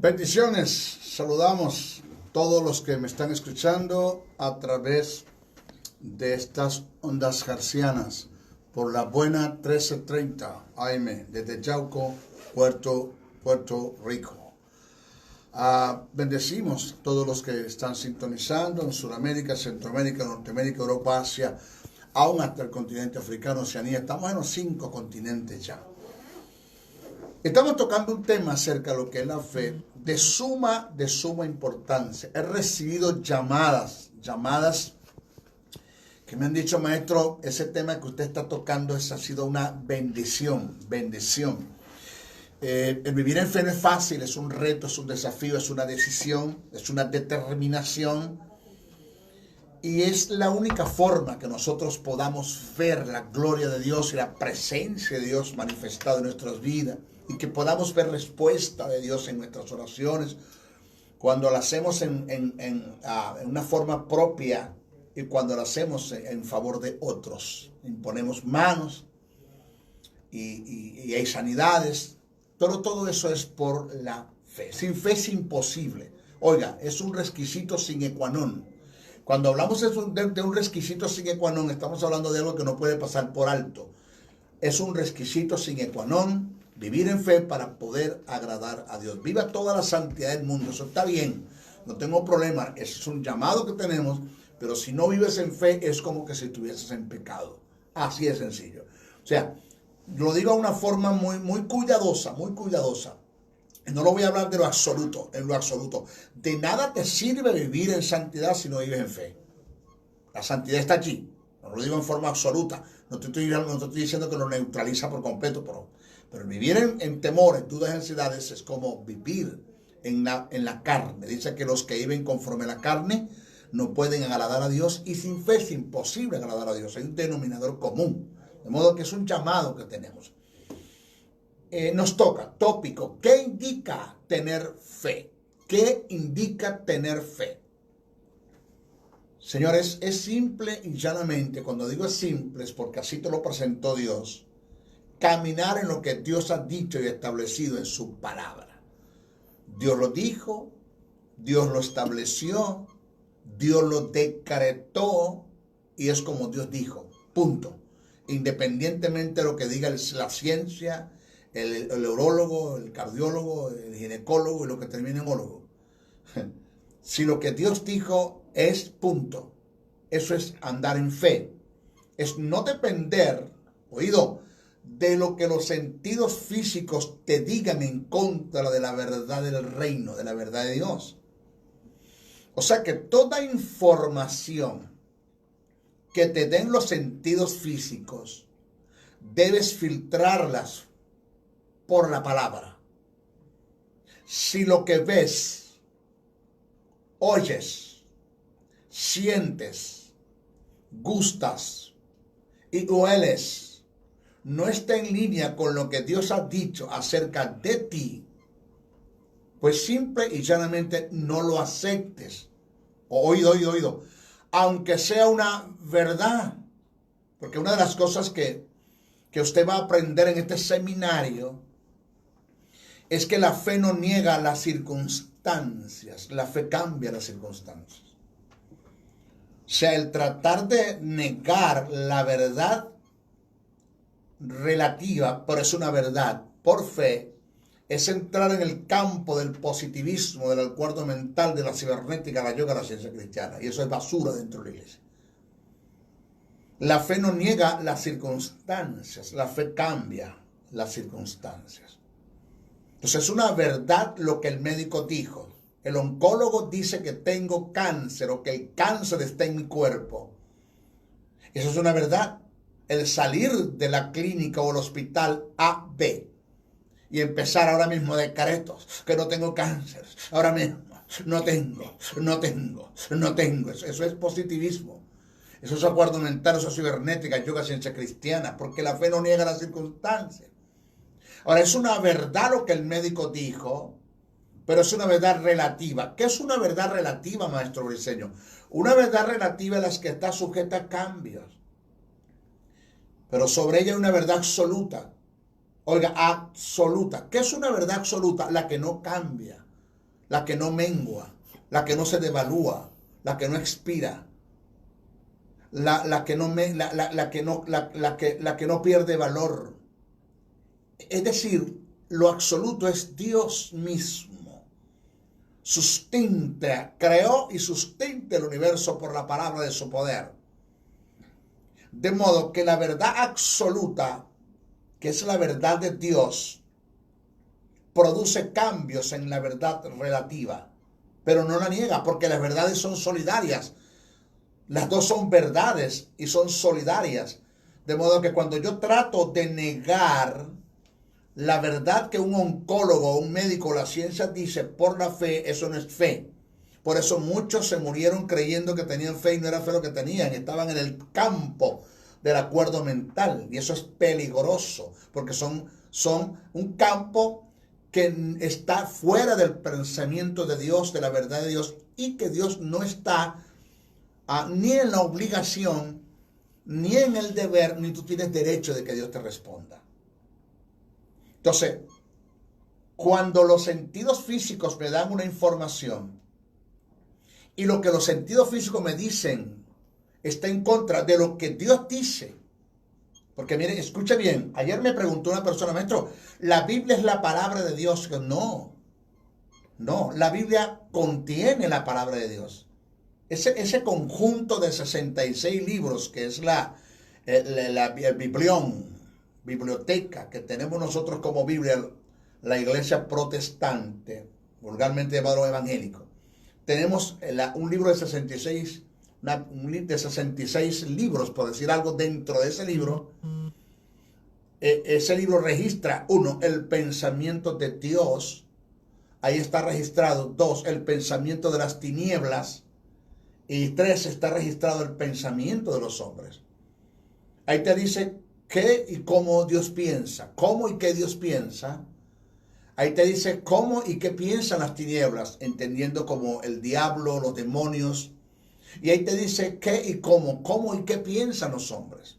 Bendiciones, saludamos todos los que me están escuchando a través de estas ondas hercianas por la buena 1330 AM desde Yauco, Puerto Rico. Bendecimos a todos los que están sintonizando en Sudamérica, Centroamérica, Norteamérica, Europa, Asia, aún hasta el continente africano, Oceanía. Estamos en los 5 continentes ya. Estamos tocando un tema acerca de lo que es la fe de suma importancia. He recibido llamadas que me han dicho, maestro, ese tema que usted está tocando ha sido una bendición. El vivir en fe no es fácil, es un reto, es un desafío, es una decisión, es una determinación. Y es la única forma que nosotros podamos ver la gloria de Dios y la presencia de Dios manifestada en nuestras vidas. Y que podamos ver respuesta de Dios en nuestras oraciones cuando la hacemos en una forma propia y cuando la hacemos en favor de otros. Imponemos manos y hay sanidades, pero todo eso es por la fe. Sin fe es imposible. Oiga, es un requisito sine qua non. Cuando hablamos de un requisito sine qua non, estamos hablando de algo que no puede pasar por alto. Es un requisito sine qua non. Vivir en fe para poder agradar a Dios. Viva toda la santidad del mundo. Eso está bien. No tengo problema. Ese es un llamado que tenemos. Pero si no vives en fe, es como que si estuvieses en pecado. Así de sencillo. O sea, lo digo de una forma muy cuidadosa. Y no lo voy a hablar de lo absoluto. En lo absoluto. De nada te sirve vivir en santidad si no vives en fe. La santidad está allí. No lo digo en forma absoluta. No te estoy diciendo que lo neutraliza por completo, pero vivir en temores, dudas y ansiedades es como vivir en la carne. Dice que los que viven conforme a la carne no pueden agradar a Dios y sin fe es imposible agradar a Dios. Hay un denominador común. De modo que es un llamado que tenemos. Nos toca, tópico, ¿qué indica tener fe? ¿Qué indica tener fe? Señores, es simple y llanamente. Cuando digo es simple es porque así te lo presentó Dios. Caminar en lo que Dios ha dicho y establecido en su palabra. Dios lo dijo, Dios lo estableció, Dios lo decretó y es como Dios dijo, punto. Independientemente de lo que diga la ciencia, el urólogo, el cardiólogo, el ginecólogo y lo que termine en ólogo. Si lo que Dios dijo es punto, eso es andar en fe. Es no depender, oído, de lo que los sentidos físicos te digan en contra de la verdad del reino, de la verdad de Dios. O sea que toda información que te den los sentidos físicos, debes filtrarlas por la palabra. Si lo que ves, oyes, sientes, gustas y hueles, no está en línea con lo que Dios ha dicho acerca de ti, pues simple y llanamente no lo aceptes. Oído. Aunque sea una verdad. Porque una de las cosas que usted va a aprender en este seminario es que la fe no niega las circunstancias. La fe cambia las circunstancias. O sea, el tratar de negar la verdad relativa, pero es una verdad por fe, es entrar en el campo del positivismo, del acuerdo mental, de la cibernética, la yoga, la ciencia cristiana, y eso es basura dentro de la iglesia. La fe no niega las circunstancias, la fe cambia las circunstancias. Entonces es una verdad lo que el médico dijo. El oncólogo dice que tengo cáncer o que el cáncer está en mi cuerpo. Eso es una verdad. El salir de la clínica o el hospital A, B y empezar ahora mismo decretos que no tengo cáncer, ahora mismo no tengo. Eso es positivismo. Eso es acuerdo mental, eso es cibernética, yoga, ciencia cristiana, porque la fe no niega las circunstancias. Ahora, es una verdad lo que el médico dijo, pero es una verdad relativa. ¿Qué es una verdad relativa, maestro Briceño? Una verdad relativa es la que está sujeta a cambios. Pero sobre ella hay una verdad absoluta. Oiga, absoluta. ¿Qué es una verdad absoluta? La que no cambia. la que no mengua, la que no se devalúa, la que no expira, la que no pierde valor. Es decir, lo absoluto es Dios mismo. Sustenta, creó y sustenta el universo por la palabra de su poder. De modo que la verdad absoluta, que es la verdad de Dios, produce cambios en la verdad relativa, pero no la niega, porque las verdades son solidarias. Las dos son verdades y son solidarias. De modo que cuando yo trato de negar la verdad que un oncólogo, un médico, la ciencia dice por la fe, eso no es fe. Por eso muchos se murieron creyendo que tenían fe y no era fe lo que tenían. Estaban en el campo del acuerdo mental. Y eso es peligroso, porque son un campo que está fuera del pensamiento de Dios, de la verdad de Dios, y que Dios no está ni en la obligación, ni en el deber, ni tú tienes derecho de que Dios te responda. Entonces, cuando los sentidos físicos me dan una información y lo que los sentidos físicos me dicen está en contra de lo que Dios dice, porque miren, escucha bien, ayer me preguntó una persona, maestro, ¿la Biblia es la palabra de Dios? No, la Biblia contiene la palabra de Dios. Ese conjunto de 66 libros que es el biblioteca que tenemos nosotros como Biblia, la iglesia protestante, vulgarmente llamado evangélico. Tenemos un libro de 66, de 66 libros, por decir algo, dentro de ese libro. Ese libro registra, 1, el pensamiento de Dios. Ahí está registrado. 2, el pensamiento de las tinieblas. Y 3, está registrado el pensamiento de los hombres. Ahí te dice qué y cómo Dios piensa, cómo y qué Dios piensa. Ahí te dice cómo y qué piensan las tinieblas, entendiendo como el diablo, los demonios. Y ahí te dice qué y cómo y qué piensan los hombres.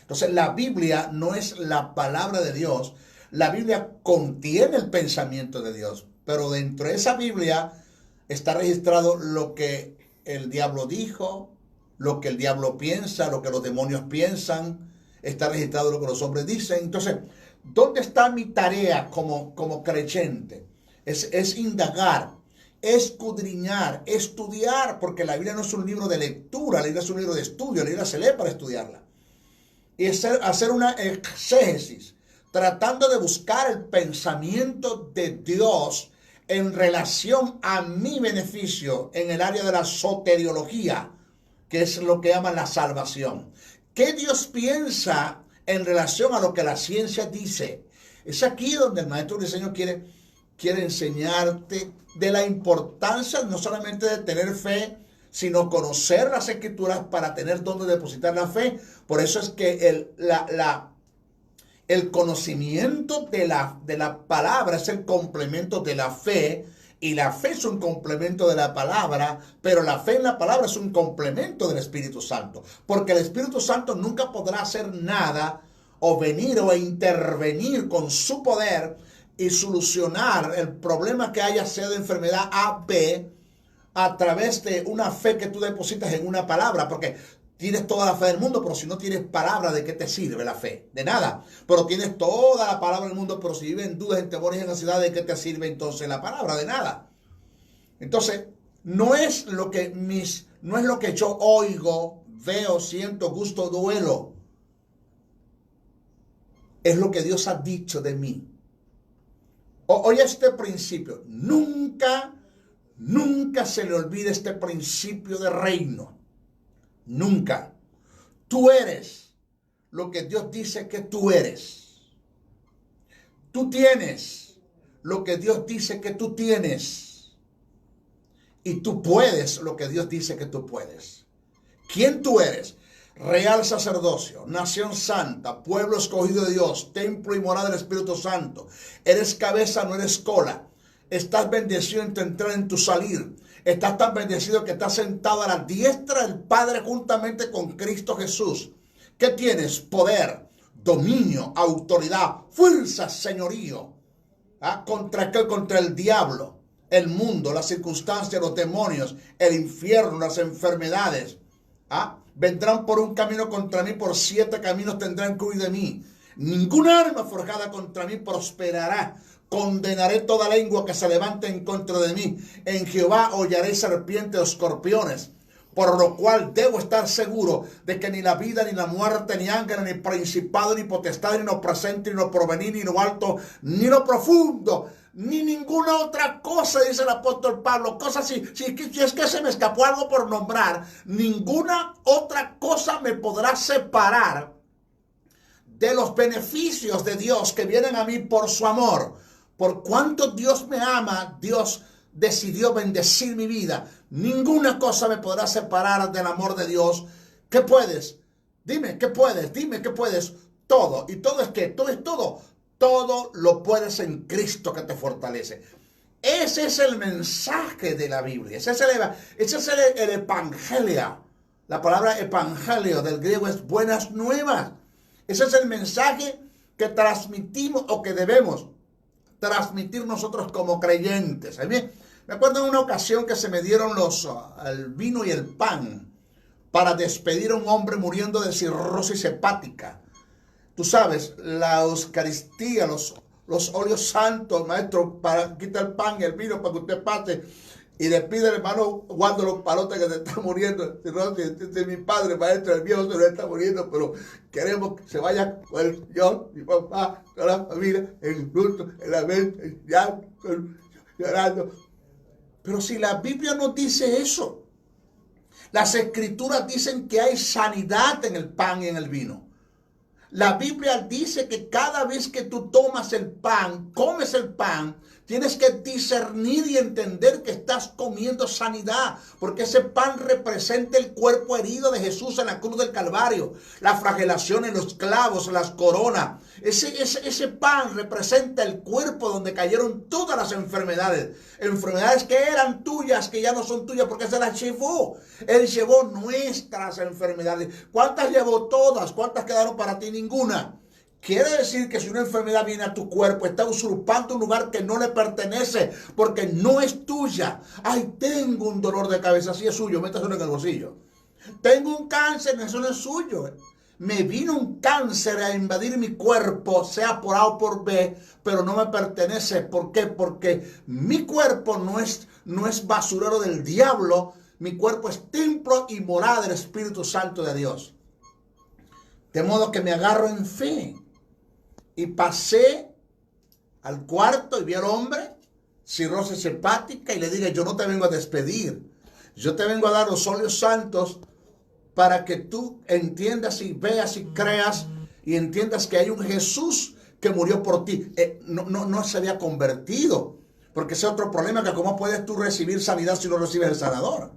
Entonces la Biblia no es la palabra de Dios. La Biblia contiene el pensamiento de Dios, pero dentro de esa Biblia está registrado lo que el diablo dijo, lo que el diablo piensa, lo que los demonios piensan. Está registrado lo que los hombres dicen. Entonces, ¿dónde está mi tarea como creyente? Es indagar, escudriñar, estudiar, porque la Biblia no es un libro de lectura, la Biblia es un libro de estudio, la Biblia se lee para estudiarla. Y hacer una exégesis, tratando de buscar el pensamiento de Dios en relación a mi beneficio en el área de la soteriología, que es lo que llaman la salvación. ¿Qué Dios piensa en relación a lo que la ciencia dice? Es aquí donde el maestro de diseño quiere enseñarte de la importancia no solamente de tener fe, sino conocer las escrituras para tener dónde depositar la fe. Por eso es que el conocimiento de la palabra es el complemento de la fe, y la fe es un complemento de la palabra, pero la fe en la palabra es un complemento del Espíritu Santo, porque el Espíritu Santo nunca podrá hacer nada o venir o intervenir con su poder y solucionar el problema que haya, sea de enfermedad A, B, a través de una fe que tú depositas en una palabra, porque tienes toda la fe del mundo, pero si no tienes palabra, ¿de qué te sirve la fe? De nada. Pero tienes toda la palabra del mundo, pero si vives en dudas, en temores y en ansiedad, ¿de qué te sirve entonces la palabra? De nada. Entonces, no es lo que yo oigo, veo, siento, gusto, duelo. Es lo que Dios ha dicho de mí. Oye este principio. Nunca se le olvide este principio de reino. Nunca. Tú eres lo que Dios dice que tú eres. Tú tienes lo que Dios dice que tú tienes. Y tú puedes lo que Dios dice que tú puedes. ¿Quién tú eres? Real sacerdocio, nación santa, pueblo escogido de Dios, templo y morada del Espíritu Santo. Eres cabeza, no eres cola. Estás bendecido en tu entrar y en tu salir. Estás tan bendecido que estás sentado a la diestra del Padre juntamente con Cristo Jesús. ¿Qué tienes? Poder, dominio, autoridad, fuerza, señorío. Contra el diablo. el mundo, las circunstancias, los demonios, el infierno, las enfermedades, vendrán por un camino contra mí, por 7 caminos tendrán que huir de mí. Ninguna arma forjada contra mí prosperará. Condenaré toda lengua que se levante en contra de mí. En Jehová hollaré serpientes o escorpiones. Por lo cual debo estar seguro de que ni la vida, ni la muerte, ni ángel, ni principado, ni potestad, ni lo presente, ni lo porvenir, ni lo alto, ni lo profundo, ni ninguna otra cosa, dice el apóstol Pablo. Cosas si es que se me escapó algo por nombrar, ninguna otra cosa me podrá separar de los beneficios de Dios que vienen a mí por su amor. Por cuanto Dios me ama, Dios decidió bendecir mi vida. Ninguna cosa me podrá separar del amor de Dios. ¿Qué puedes? Dime, ¿qué puedes? Dime, ¿qué puedes? Todo. ¿Y todo es qué? Todo es todo. Todo lo puedes en Cristo que te fortalece. Ese es el mensaje de la Biblia. Ese es el evangelio. La palabra evangelio del griego es buenas nuevas. Ese es el mensaje que transmitimos o que debemos transmitir nosotros como creyentes. Me acuerdo en una ocasión que se me dieron el vino y el pan para despedir a un hombre muriendo de cirrosis hepática. Tú sabes, la Eucaristía, los óleos santos, maestro, para quitar el pan y el vino para que usted pase y le pide al hermano Juan de los Palotes que se está muriendo. Este es mi padre, maestro, el viejo se le está muriendo, pero queremos que se vaya con yo, mi papá, con la familia, en luto, en la mente, en llanto, llorando. Pero si la Biblia nos dice eso, las Escrituras dicen que hay sanidad en el pan y en el vino. La Biblia dice que cada vez que tú tomas el pan, comes el pan, tienes que discernir y entender que estás comiendo sanidad, porque ese pan representa el cuerpo herido de Jesús en la cruz del Calvario, la flagelación en los clavos, las coronas. Ese pan representa el cuerpo donde cayeron todas las enfermedades, enfermedades que eran tuyas, que ya no son tuyas porque se las llevó. Él llevó nuestras enfermedades. ¿Cuántas llevó? Todas. ¿Cuántas quedaron para ti? Ninguna. Quiere decir que si una enfermedad viene a tu cuerpo, está usurpando un lugar que no le pertenece, porque no es tuya. Ay, tengo un dolor de cabeza, sí es suyo, métaselo en el bolsillo. Tengo un cáncer, eso no es suyo. Me vino un cáncer a invadir mi cuerpo, sea por A o por B, pero no me pertenece. ¿Por qué? Porque mi cuerpo no es basurero del diablo, mi cuerpo es templo y morada del Espíritu Santo de Dios. De modo que me agarro en fe. Y pasé al cuarto y vi al hombre, cirrosis hepática, y le dije, yo no te vengo a despedir. Yo te vengo a dar los óleos santos para que tú entiendas y veas y creas y entiendas que hay un Jesús que murió por ti. No se había convertido, porque ese es otro problema, que cómo puedes tú recibir sanidad si no recibes el sanador.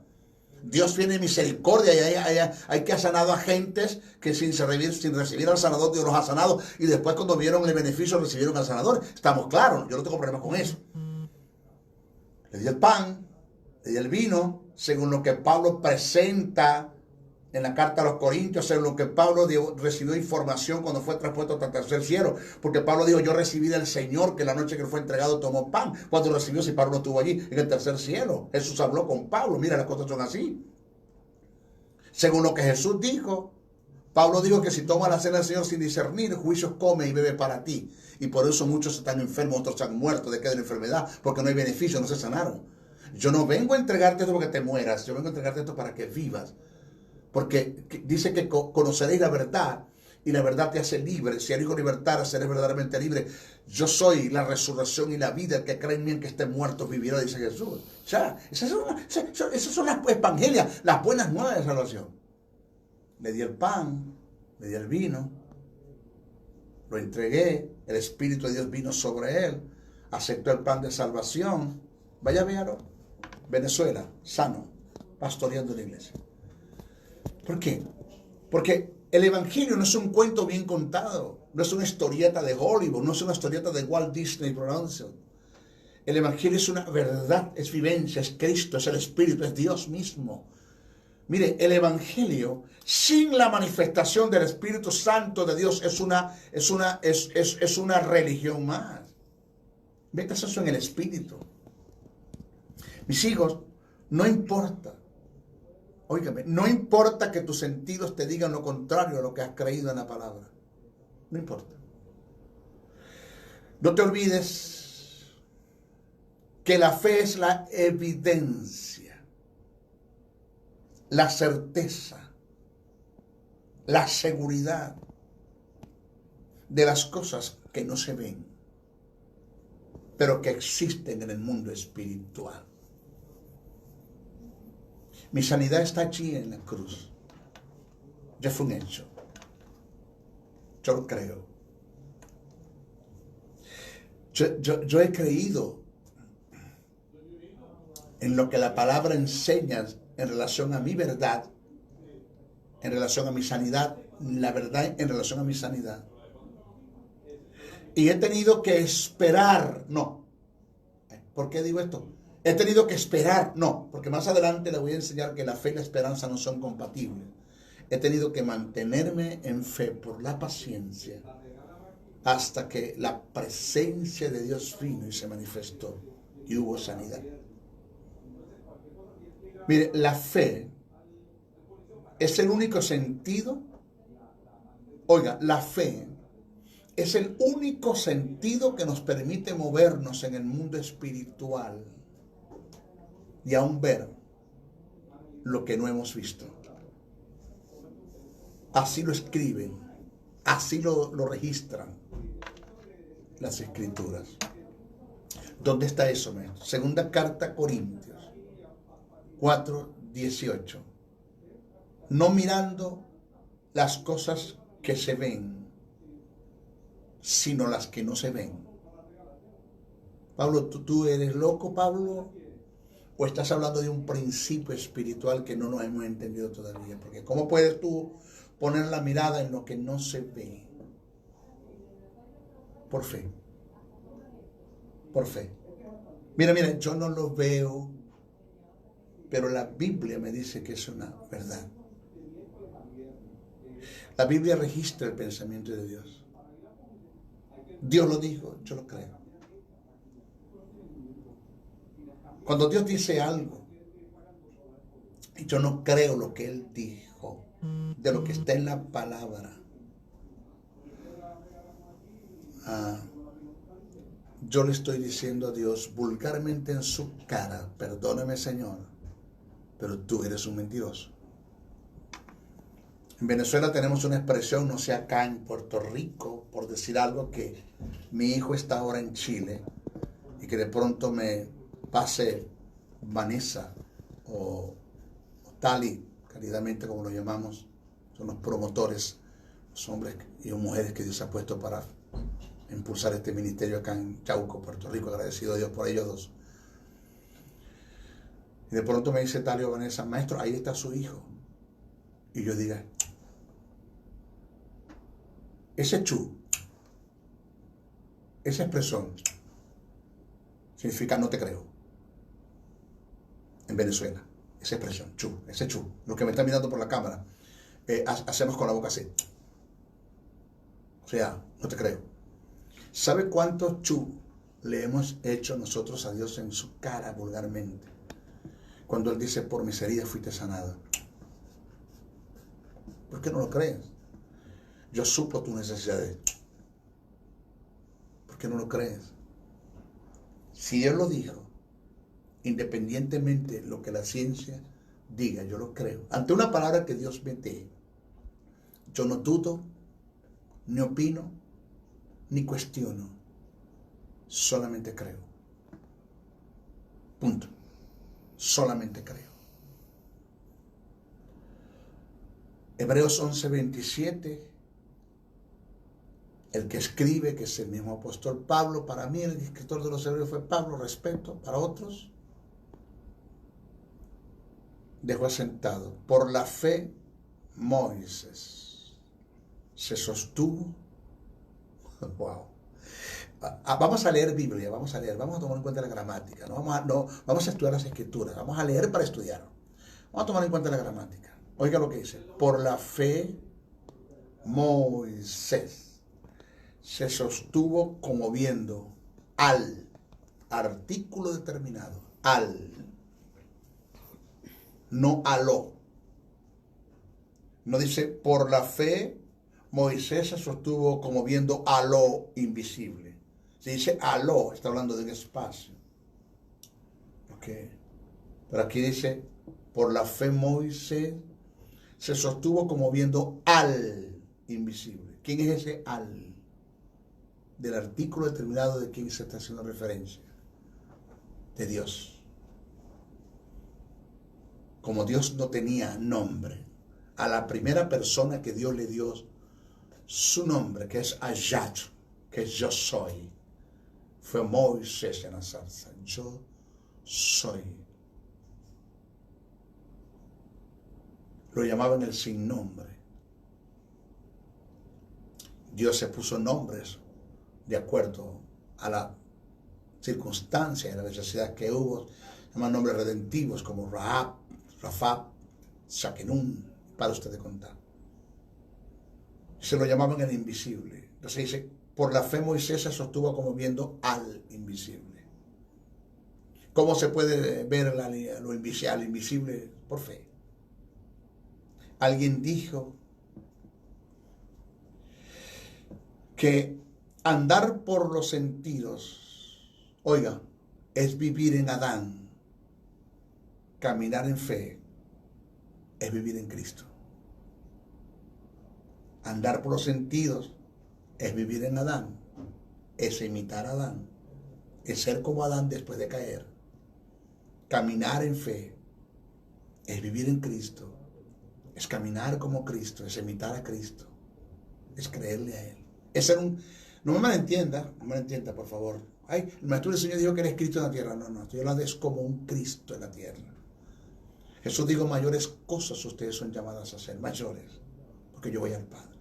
Dios tiene misericordia y hay que ha sanado a gentes que sin recibir al sanador Dios los ha sanado, y después cuando vieron el beneficio recibieron al sanador. Estamos claros, yo no tengo problema con eso. Le di el pan, le di el vino, según lo que Pablo presenta en la carta a los Corintios, según lo que Pablo recibió información cuando fue traspuesto hasta el tercer cielo, porque Pablo dijo, yo recibí del Señor que la noche que fue entregado tomó pan. Cuando recibió, si Pablo no estuvo allí en el tercer cielo, Jesús habló con Pablo. Mira, las cosas son así. Según lo que Jesús dijo, Pablo dijo que si toma la cena del Señor sin discernir, juicios come y bebe para ti. Y por eso muchos están enfermos, otros han muerto de qué de la enfermedad, porque no hay beneficio, no se sanaron. Yo no vengo a entregarte esto porque te mueras, yo vengo a entregarte esto para que vivas. Porque dice que conoceréis la verdad y la verdad te hace libre. Si el Hijo libertara, serás verdaderamente libre. Yo soy la resurrección y la vida. El que cree en mí, que esté muerto, vivirá, dice Jesús. O sea, esas son las evangelias, las buenas nuevas de salvación. Le di el pan, le di el vino, lo entregué, el Espíritu de Dios vino sobre él, aceptó el plan de salvación. Vaya, véalo. Venezuela, sano, pastoreando la iglesia. ¿Por qué? Porque el evangelio no es un cuento bien contado, no es una historieta de Hollywood, no es una historieta de Walt Disney Production. El evangelio es una verdad, es vivencia, es Cristo, es el Espíritu, es Dios mismo. Mire, el evangelio sin la manifestación del Espíritu Santo de Dios es una religión más. Metas eso en el Espíritu. Mis hijos, no importa, óigame, no importa que tus sentidos te digan lo contrario a lo que has creído en la palabra. No importa. No te olvides que la fe es la evidencia, la certeza, la seguridad de las cosas que no se ven, pero que existen en el mundo espiritual. Mi sanidad está allí en la cruz. Ya fue un hecho. Yo lo creo. Yo he creído en lo que la palabra enseña en relación a mi verdad, en relación a mi sanidad, la verdad en relación a mi sanidad. Y he tenido que esperar, no. ¿Por qué digo esto? He tenido que esperar, no, porque más adelante le voy a enseñar que la fe y la esperanza no son compatibles. He tenido que mantenerme en fe por la paciencia hasta que la presencia de Dios vino y se manifestó y hubo sanidad. Mire, la fe es el único sentido, oiga, la fe es el único sentido que nos permite movernos en el mundo espiritual y aún ver lo que no hemos visto. Así lo escriben, así lo registran las escrituras. ¿Dónde está eso, maestro? Segunda carta a Corintios 4:18. No mirando las cosas que se ven, sino las que no se ven. Pablo, ¿tú eres loco, Pablo? ¿O estás hablando de un principio espiritual que no nos hemos entendido todavía? Porque ¿cómo puedes tú poner la mirada en lo que no se ve? Por fe. Por fe. Mira, yo no lo veo, pero la Biblia me dice que es una verdad. La Biblia registra el pensamiento de Dios. Dios lo dijo, yo lo creo. Cuando Dios dice algo, y yo no creo lo que Él dijo, de lo que está en la palabra, yo le estoy diciendo a Dios vulgarmente en su cara, perdóname, Señor, pero tú eres un mentiroso. En Venezuela tenemos una expresión, no sé acá en Puerto Rico, por decir algo, que mi hijo está ahora en Chile y que de pronto me pase Vanessa o Tali, cálidamente como lo llamamos, son los promotores, los hombres y mujeres que Dios ha puesto para impulsar este ministerio acá en Chauco, Puerto Rico. Agradecido a Dios por ellos dos. Y de pronto me dice Tali o Vanessa, maestro, ahí está su hijo. Y yo diga, ese chu, esa expresión, significa no te creo. En Venezuela, esa expresión, chu, ese chu, lo que me está mirando por la cámara, hacemos con la boca así. O sea, no te creo. ¿Sabe cuántos chu le hemos hecho nosotros a Dios en su cara vulgarmente? Cuando Él dice, por mis heridas fuiste sanado. ¿Por qué no lo crees? Yo supo tus necesidades. ¿Por qué no lo crees? Si Él lo dijo, independientemente de lo que la ciencia diga, yo lo creo. Ante una palabra que Dios me dé, yo no dudo, ni opino, ni cuestiono. Solamente creo. Punto. Solamente creo. Hebreos 11:27, el que escribe, que es el mismo apóstol Pablo, para mí el escritor de los Hebreos fue Pablo, respeto, para otros, dejó asentado, por la fe Moisés se sostuvo. Wow. Vamos a leer Biblia, vamos a tomar en cuenta la gramática, vamos a estudiar las escrituras, vamos a leer para estudiar, vamos a tomar en cuenta la gramática. Oiga lo que dice, por la fe Moisés se sostuvo como viendo al artículo determinado, al no aló. No dice, por la fe Moisés se sostuvo como viendo a lo invisible. Si dice aló, está hablando de un espacio. Ok. Pero aquí dice, por la fe Moisés se sostuvo como viendo al invisible. ¿Quién es ese al? Del artículo determinado de quién se está haciendo referencia. De Dios. Como Dios no tenía nombre, a la primera persona que Dios le dio su nombre, que es Ayat, que es yo soy, fue Moisés en la zarza. Yo soy. Lo llamaban el sin nombre. Dios se puso nombres de acuerdo a la circunstancia y la necesidad que hubo. Llaman nombres redentivos como Rahab, Rafab, Sakenun, para ustedes contar. Se lo llamaban el invisible. Entonces dice, por la fe Moisés se sostuvo como viendo al invisible. ¿Cómo se puede ver lo invisible, al invisible? Por fe. Alguien dijo que andar por los sentidos, oiga, es vivir en Adán. Caminar en fe es vivir en Cristo. Andar por los sentidos es vivir en Adán, es imitar a Adán, es ser como Adán después de caer. Caminar en fe es vivir en Cristo, es caminar como Cristo, es imitar a Cristo, es creerle a Él. Es ser un... No me malentienda, por favor. Ay, el maestro del Señor dijo que eres Cristo en la tierra. No, estoy hablando es como un Cristo en la tierra. Jesús dijo, mayores cosas ustedes son llamadas a hacer, mayores, porque yo voy al Padre.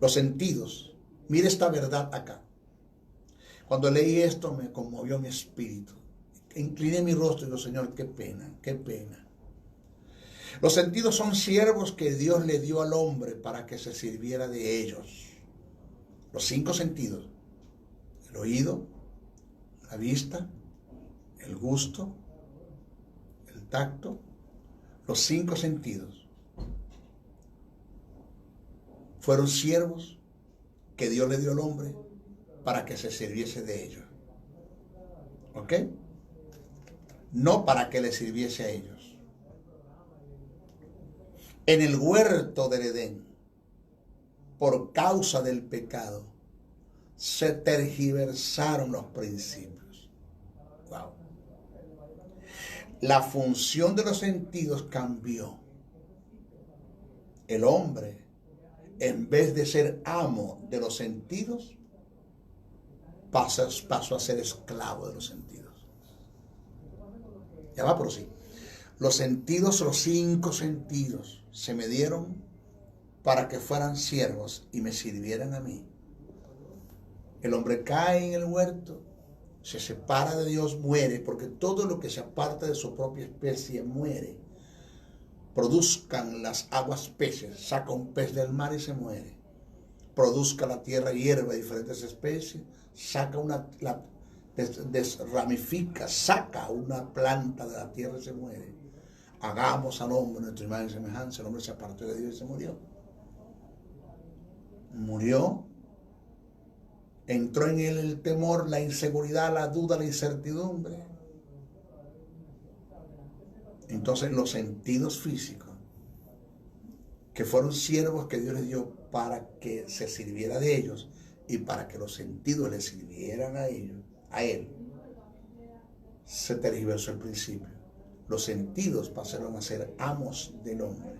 Los sentidos, mire esta verdad acá. Cuando leí esto me conmovió mi espíritu. Incliné mi rostro y digo, Señor, qué pena, qué pena. Los sentidos son siervos que Dios le dio al hombre para que se sirviera de ellos. Los 5 sentidos, el oído, la vista, el gusto, el tacto, los 5 sentidos fueron siervos que Dios le dio al hombre para que se sirviese de ellos. ¿Ok? No para que le sirviese a ellos. En el huerto del Edén, por causa del pecado, se tergiversaron los principios. Wow. La función de los sentidos cambió. El hombre, en vez de ser amo de los sentidos, pasó a ser esclavo de los sentidos. Ya va por sí. Los sentidos, los 5 sentidos, se me dieron para que fueran siervos y me sirvieran a mí. El hombre cae en el huerto, se separa de Dios, muere, porque todo lo que se aparta de su propia especie muere. Produzcan las aguas peces, saca un pez del mar y se muere. Produzca la tierra hierba de diferentes especies, saca desramifica, saca una planta de la tierra y se muere. Hagamos al hombre nuestra imagen y semejanza. El hombre se apartó de Dios y se murió. Murió. Entró en él el temor, la inseguridad, la duda, la incertidumbre. Entonces los sentidos físicos, que fueron siervos que Dios les dio para que se sirviera de ellos y para que los sentidos le sirvieran a ellos, a él, se tergiversó el principio. Los sentidos pasaron a ser amos del hombre,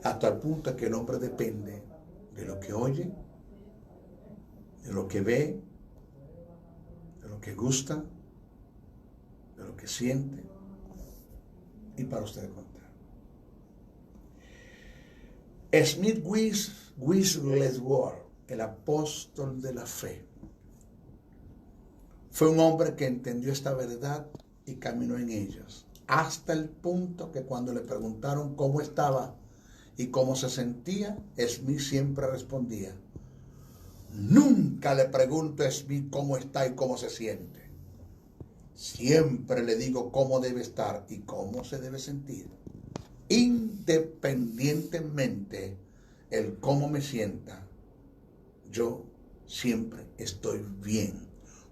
hasta el punto que el hombre depende de lo que oye, de lo que ve, de lo que gusta, de lo que siente, y para ustedes contar. Smith Wigglesworth, el apóstol de la fe, fue un hombre que entendió esta verdad y caminó en ellos, hasta el punto que cuando le preguntaron cómo estaba y cómo se sentía, Smith siempre respondía: nunca le pregunto a Smith cómo está y cómo se siente. Siempre le digo cómo debe estar y cómo se debe sentir. Independientemente el cómo me sienta, yo siempre estoy bien.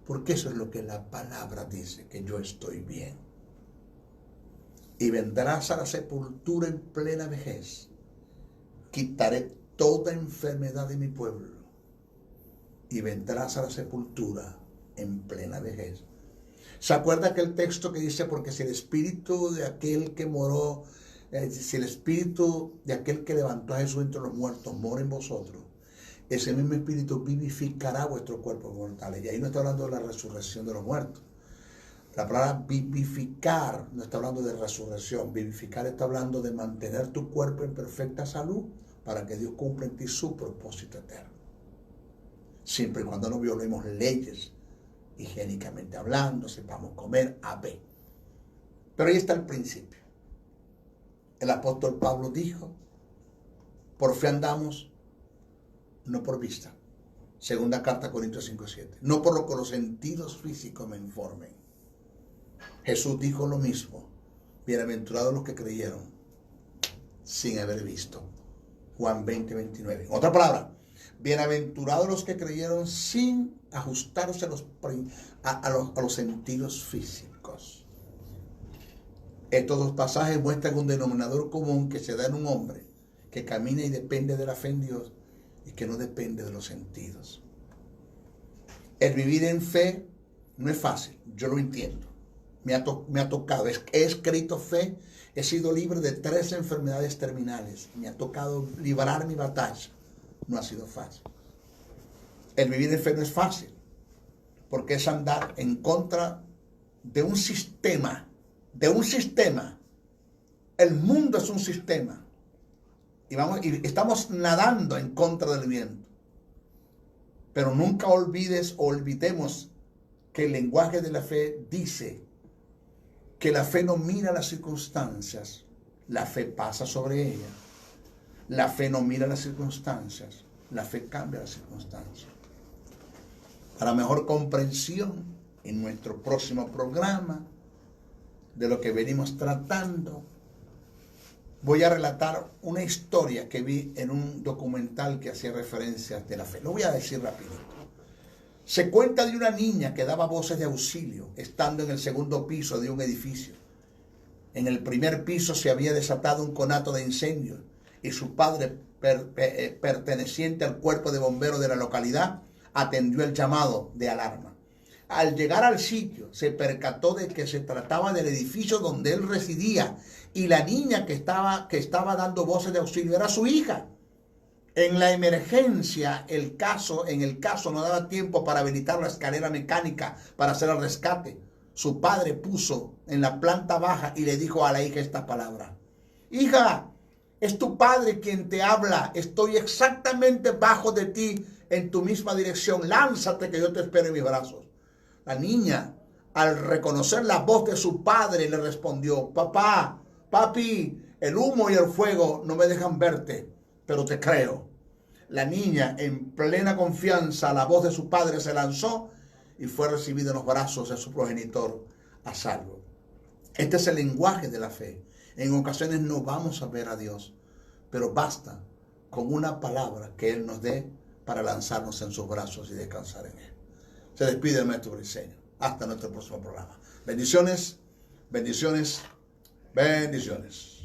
Porque eso es lo que la palabra dice, que yo estoy bien. Y vendrás a la sepultura en plena vejez. Quitaré toda enfermedad de mi pueblo. Y vendrás a la sepultura en plena vejez. ¿Se acuerda aquel texto que dice, porque si el espíritu de aquel que moró, si el espíritu de aquel que levantó a Jesús entre los muertos mora en vosotros, ese mismo espíritu vivificará vuestros cuerpos mortales? Y ahí no está hablando de la resurrección de los muertos. La palabra vivificar no está hablando de resurrección. Vivificar está hablando de mantener tu cuerpo en perfecta salud para que Dios cumpla en ti su propósito eterno. Siempre y cuando no violemos leyes, higiénicamente hablando, sepamos comer a B. Pero ahí está el principio. El apóstol Pablo dijo, por fe andamos, no por vista. Segunda carta a Corintios 5:7. No por lo que los sentidos físicos me informen. Jesús dijo lo mismo. Bienaventurados los que creyeron sin haber visto. Juan 20:29. Otra palabra. Bienaventurados los que creyeron sin ajustarse a los sentidos físicos. Estos dos pasajes muestran un denominador común que se da en un hombre que camina y depende de la fe en Dios y que no depende de los sentidos. El vivir en fe no es fácil, yo lo entiendo. Me ha tocado, he escrito fe, he sido libre de 3 enfermedades terminales. Me ha tocado librar mi batalla. No ha sido fácil. El vivir en fe no es fácil, porque es andar en contra de un sistema. El mundo es un sistema. Y estamos nadando en contra del viento. Pero nunca olvidemos que el lenguaje de la fe dice que la fe no mira las circunstancias, la fe pasa sobre ellas. La fe no mira las circunstancias, la fe cambia las circunstancias. Para mejor comprensión, en nuestro próximo programa, de lo que venimos tratando, voy a relatar una historia que vi en un documental que hacía referencias de la fe. Lo voy a decir rapidito. Se cuenta de una niña que daba voces de auxilio, estando en el segundo piso de un edificio. En el primer piso se había desatado un conato de incendio y su padre, perteneciente al cuerpo de bomberos de la localidad, atendió el llamado de alarma. Al llegar al sitio, se percató de que se trataba del edificio donde él residía y la niña que estaba dando voces de auxilio era su hija. En la emergencia, en el caso no daba tiempo para habilitar la escalera mecánica para hacer el rescate. Su padre puso en la planta baja y le dijo a la hija esta palabra: hija, es tu padre quien te habla, estoy exactamente bajo de ti, en tu misma dirección, lánzate que yo te espero en mis brazos. La niña, al reconocer la voz de su padre, le respondió: papá, papi, el humo y el fuego no me dejan verte, pero te creo. La niña, en plena confianza a la voz de su padre, se lanzó y fue recibida en los brazos de su progenitor a salvo. Este es el lenguaje de la fe. En ocasiones no vamos a ver a Dios, pero basta con una palabra que Él nos dé para lanzarnos en sus brazos y descansar en Él. Se despide el maestro Briceño. Hasta nuestro próximo programa. Bendiciones, bendiciones, bendiciones.